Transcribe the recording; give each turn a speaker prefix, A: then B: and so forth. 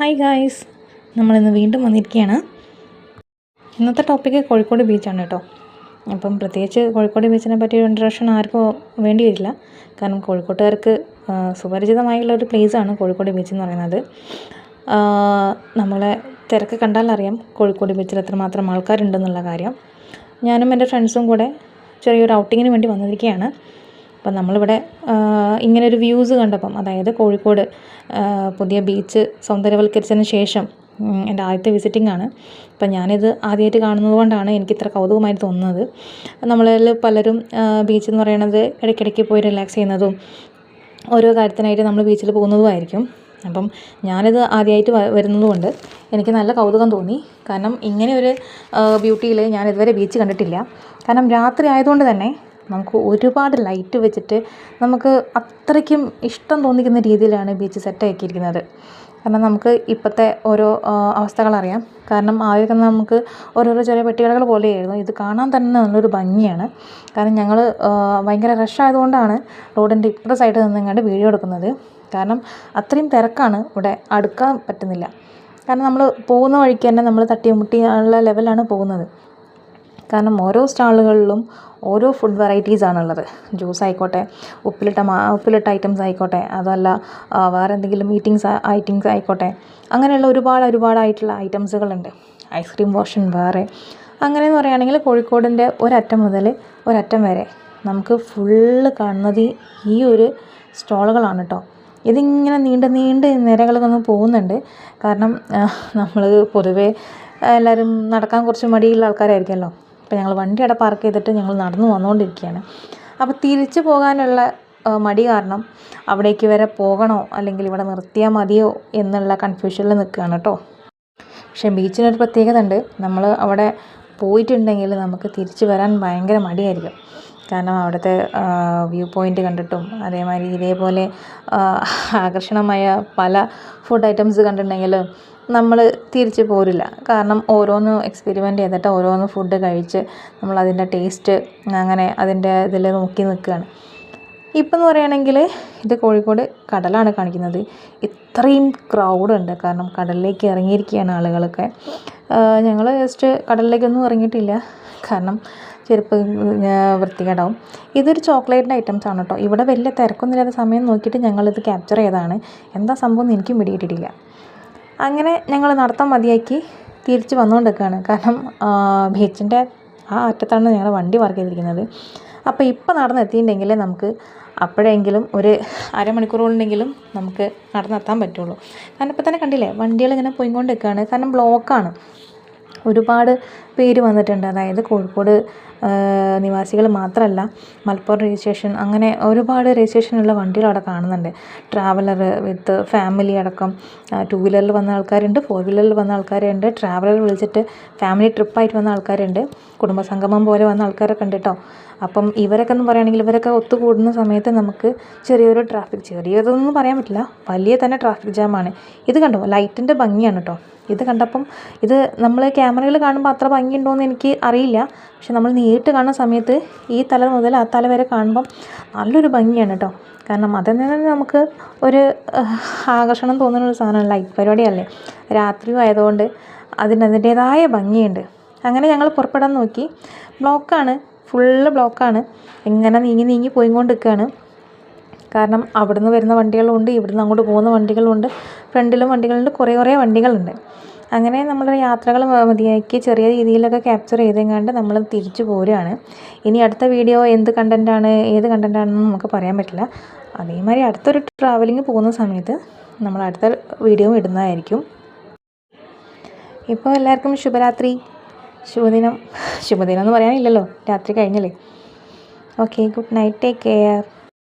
A: Hi guys, നമ്മളിന്ന് വീണ്ടും വന്നിരിക്കുകയാണ്. ഇന്നത്തെ ടോപ്പിക്ക് കോഴിക്കോട് ബീച്ചാണ് കേട്ടോ. അപ്പം പ്രത്യേകിച്ച് കോഴിക്കോട് ബീച്ചിനെ പറ്റി ഒരു ഇൻട്രൊഡക്ഷൻ ആർക്കും വേണ്ടി വരില്ല. കാരണം കോഴിക്കോട്ടുകാർക്ക് സുപരിചിതമായുള്ളൊരു പ്ലേസാണ് കോഴിക്കോട് ബീച്ച് എന്ന് പറയുന്നത്. നമ്മളെ തിരക്ക് കണ്ടാലറിയാം കോഴിക്കോട് ബീച്ചിൽ എത്രമാത്രം ആൾക്കാരുണ്ടെന്നുള്ള കാര്യം. ഞാനും എൻ്റെ ഫ്രണ്ട്സും കൂടെ ചെറിയൊരു ഔട്ടിങ്ങിന് വേണ്ടി വന്നിരിക്കുകയാണ്. അപ്പം നമ്മളിവിടെ ഇങ്ങനൊരു വ്യൂസ് കണ്ടപ്പം, അതായത് കോഴിക്കോട് പുതിയ ബീച്ച് സൗന്ദര്യവൽക്കരിച്ചതിന് ശേഷം എൻ്റെ ആദ്യത്തെ വിസിറ്റിംഗ് ആണ്. അപ്പം ഞാനിത് ആദ്യമായിട്ട് കാണുന്നത് കൊണ്ടാണ് എനിക്കിത്ര കൗതുകമായിട്ട് തോന്നുന്നത്. നമ്മളിൽ പലരും ബീച്ച് എന്ന് പറയുന്നത് ഇടയ്ക്കിടയ്ക്ക് പോയി റിലാക്സ് ചെയ്യുന്നതും ഓരോ കാര്യത്തിനായിട്ട് നമ്മൾ ബീച്ചിൽ പോകുന്നതുമായിരിക്കും. അപ്പം ഞാനിത് ആദ്യമായിട്ട് വരുന്നതുകൊണ്ട് എനിക്ക് നല്ല കൗതുകം തോന്നി. കാരണം ഇങ്ങനെ ഒരു ബ്യൂട്ടിയിൽ ഞാൻ ഇതുവരെ ബീച്ച് കണ്ടിട്ടില്ല. കാരണം രാത്രി ആയതുകൊണ്ട് തന്നെ നമുക്ക് ഒരുപാട് ലൈറ്റ് വെച്ചിട്ട് നമുക്ക് അത്രയ്ക്കും ഇഷ്ടം തോന്നിക്കുന്ന രീതിയിലാണ് ബീച്ച് സെറ്റാക്കിയിരിക്കുന്നത്. കാരണം നമുക്ക് ഇപ്പോഴത്തെ ഓരോ അവസ്ഥകളറിയാം. കാരണം ആദ്യമൊക്കെ നമുക്ക് ഓരോരോ ചെറിയ പെട്ടികടകൾ പോലെയായിരുന്നു. ഇത് കാണാൻ തന്നെ നല്ലൊരു ഭംഗിയാണ്. കാരണം ഞങ്ങൾ ഭയങ്കര റഷ് ആയതുകൊണ്ടാണ് റോഡിൻ്റെ ഇപ്പുറത്തെ സൈഡിൽ നിന്നെങ്ങാണ്ട് വീഡിയോ എടുക്കുന്നത്. കാരണം അത്രയും തിരക്കാണ്, ഇവിടെ അടുക്കാൻ പറ്റുന്നില്ല. കാരണം നമ്മൾ പോകുന്ന വഴിക്ക് തന്നെ നമ്മൾ തട്ടിമുട്ടിയുള്ള ലെവലാണ് പോകുന്നത്. കാരണം ഓരോ സ്റ്റാളുകളിലും ഓരോ ഫുഡ് വെറൈറ്റീസ് ആണുള്ളത്. ജ്യൂസ് ആയിക്കോട്ടെ, ഉപ്പിലിട്ട ഐറ്റംസ് ആയിക്കോട്ടെ, അതല്ല വേറെ എന്തെങ്കിലും ഐറ്റംസ് ആയിക്കോട്ടെ, അങ്ങനെയുള്ള ഒരുപാടായിട്ടുള്ള ഐറ്റംസുകളുണ്ട്. ഐസ്ക്രീം വേർഷൻ വേറെ. അങ്ങനെയെന്ന് പറയുകയാണെങ്കിൽ കോഴിക്കോടിൻ്റെ ഒരറ്റം മുതൽ ഒരറ്റം വരെ നമുക്ക് ഫുള്ള് കാണുന്നത് ഈ ഒരു സ്റ്റാളുകളാണ് കേട്ടോ. ഇതിങ്ങനെ നീണ്ട് നിരകളൊക്കെ പോകുന്നുണ്ട്. കാരണം നമ്മൾ പൊതുവേ എല്ലാവരും നടക്കാൻ കുറച്ച് മടിയുള്ള ആൾക്കാരായിരിക്കുമല്ലോ. അപ്പോൾ ഞങ്ങൾ വണ്ടി അവിടെ പാർക്ക് ചെയ്തിട്ട് ഞങ്ങൾ നടന്നു വന്നുകൊണ്ടിരിക്കുകയാണ്. അപ്പോൾ തിരിച്ചു പോകാനുള്ള മടി കാരണം അവിടേക്ക് വരെ പോകണോ അല്ലെങ്കിൽ ഇവിടെ നിർത്തിയാൽ മതിയോ എന്നുള്ള കൺഫ്യൂഷനിൽ നിൽക്കുകയാണ് കേട്ടോ. പക്ഷേ ബീച്ചിനൊരു പ്രത്യേകത ഉണ്ട്. നമ്മൾ അവിടെ പോയിട്ടുണ്ടെങ്കിൽ നമുക്ക് തിരിച്ചു വരാൻ ഭയങ്കര മടിയായിരിക്കും. കാരണം അവിടുത്തെ വ്യൂ പോയിൻ്റ് കണ്ടിട്ടും അതേമാതിരി ഇതേപോലെ ആകർഷണമായ പല ഫുഡ് ഐറ്റംസ് കണ്ടിട്ടുണ്ടെങ്കിൽ നമ്മൾ തിരിച്ച് പോരില്ല. കാരണം ഓരോന്ന് എക്സ്പെരിമെൻ്റ് ചെയ്തിട്ട് ഓരോന്ന് ഫുഡ് കഴിച്ച് നമ്മളതിൻ്റെ ടേസ്റ്റ് അങ്ങനെ അതിൻ്റെ ഇതിൽ നോക്കി നിൽക്കുകയാണ്. ഇപ്പം എന്ന് പറയുകയാണെങ്കിൽ ഇത് കോഴിക്കോട് കടലാണ് കാണിക്കുന്നത്. ഇത്രയും ക്രൗഡുണ്ട്. കാരണം കടലിലേക്ക് ഇറങ്ങിയിരിക്കുകയാണ് ആളുകളൊക്കെ. ഞങ്ങൾ ജസ്റ്റ് കടലിലേക്കൊന്നും ഇറങ്ങിയിട്ടില്ല. കാരണം ചെരുപ്പ് വൃത്തികേടാവും. ഇതൊരു ചോക്ലേറ്റിൻ്റെ ഐറ്റംസ് ആണ് കേട്ടോ. ഇവിടെ വലിയ തിരക്കൊന്നുമില്ലാത്ത സമയം നോക്കിയിട്ട് ഞങ്ങളിത് ക്യാപ്ചർ ചെയ്തതാണ്. എന്താ സംഭവം എന്ന് എനിക്കും പിടിയിട്ടിട്ടില്ല. അങ്ങനെ ഞങ്ങൾ നടത്താൻ മതിയാക്കി തിരിച്ച് വന്നുകൊണ്ടിരിക്കുകയാണ്. കാരണം ബീച്ചിൻ്റെ ആ അറ്റത്താണ് ഞങ്ങളുടെ വണ്ടി പാർക്ക് ചെയ്തിരിക്കുന്നത്. അപ്പോൾ ഇപ്പോൾ നടന്നെത്തിയിട്ടുണ്ടെങ്കിൽ നമുക്ക് അപ്പോഴെങ്കിലും ഒരു അരമണിക്കൂറുകൊണ്ടെങ്കിലും നമുക്ക് നടന്നെത്താൻ പറ്റുള്ളൂ. കാരണം ഇപ്പോൾ തന്നെ കണ്ടില്ലേ, വണ്ടികളിങ്ങനെ പോയിക്കൊണ്ടിരിക്കുകയാണ്. കാരണം ബ്ലോക്കാണ്. ഒരുപാട് പേര് വന്നിട്ടുണ്ട്. അതായത് കോഴിക്കോട് നിവാസികൾ മാത്രമല്ല, മലപ്പുറം രജിസ്ട്രേഷൻ, അങ്ങനെ ഒരുപാട് രജിസ്ട്രേഷനുള്ള വണ്ടികൾ അവിടെ കാണുന്നുണ്ട്. ട്രാവലർ വിത്ത് ഫാമിലി അടക്കം 2 വീലറിൽ വന്ന ആൾക്കാരുണ്ട്, 4 വീലറിൽ വന്ന ആൾക്കാരുണ്ട്, ട്രാവലർ വിളിച്ചിട്ട് ഫാമിലി ട്രിപ്പായിട്ട് വന്ന ആൾക്കാരുണ്ട്, കുടുംബസംഗമം പോലെ വന്ന ആൾക്കാരൊക്കെ ഉണ്ട് കേട്ടോ. അപ്പം ഇവരൊക്കെ എന്ന് പറയുകയാണെങ്കിൽ ഇവരൊക്കെ ഒത്തുകൂടുന്ന സമയത്ത് നമുക്ക് ചെറിയൊരു ചെറിയതൊന്നും പറയാൻ പറ്റില്ല, വലിയ തന്നെ ട്രാഫിക് ജാമാണ്. ഇത് കണ്ടോ, ലൈറ്റിൻ്റെ ഭംഗിയാണ് കേട്ടോ. ഇത് കണ്ടപ്പം ഇത് നമ്മൾ ക്യാമറയിൽ കാണുമ്പോൾ അത്ര ഭംഗിയുണ്ടോയെന്ന് എനിക്ക് അറിയില്ല. പക്ഷെ നമ്മൾ നേരിട്ട് കാണുന്ന സമയത്ത് ഈ തല മുതൽ ആ തല വരെ കാണുമ്പം നല്ലൊരു ഭംഗിയാണ് കേട്ടോ. കാരണം അതിൽ നിന്ന് നമുക്ക് ഒരു ആകർഷണം തോന്നുന്ന ഒരു സാധനമാണ്. ലൈറ്റ് പരിപാടിയല്ലേ, രാത്രിയും ആയതുകൊണ്ട് അതിൻ്റേതായ ഭംഗിയുണ്ട്. അങ്ങനെ ഞങ്ങൾ പുറപ്പെടാൻ നോക്കി. ബ്ലോക്കാണ്, ഫുള്ള് ബ്ലോക്കാണ്. ഇങ്ങനെ നീങ്ങി പോയിക്കൊണ്ടിരിക്കുകയാണ്. കാരണം അവിടുന്ന് വരുന്ന വണ്ടികളുണ്ട്, ഇവിടുന്ന് അങ്ങോട്ട് പോകുന്ന വണ്ടികളുണ്ട്, ഫ്രണ്ടിലും വണ്ടികളുണ്ട്, കുറേ വണ്ടികളുണ്ട്. അങ്ങനെ നമ്മുടെ യാത്രകൾ മതിയാക്കി ചെറിയ രീതിയിലൊക്കെ ക്യാപ്ചർ ചെയ്തെങ്ങാണ്ട് നമ്മൾ തിരിച്ചു പോരുകയാണ്. ഇനി അടുത്ത വീഡിയോ ഏത് കണ്ടൻറ്റാണെന്ന് നമുക്ക് പറയാൻ പറ്റില്ല. അതേമാതിരി അടുത്തൊരു ട്രാവലിംഗ് പോകുന്ന സമയത്ത് നമ്മൾ അടുത്ത വീഡിയോ ഇടുന്നതായിരിക്കും. ഇപ്പോൾ എല്ലാവർക്കും ശുഭരാത്രി, ശുഭദിനം എന്ന് പറയാനില്ലല്ലോ, രാത്രി കഴിഞ്ഞല്ലേ. Okay, good night, take care.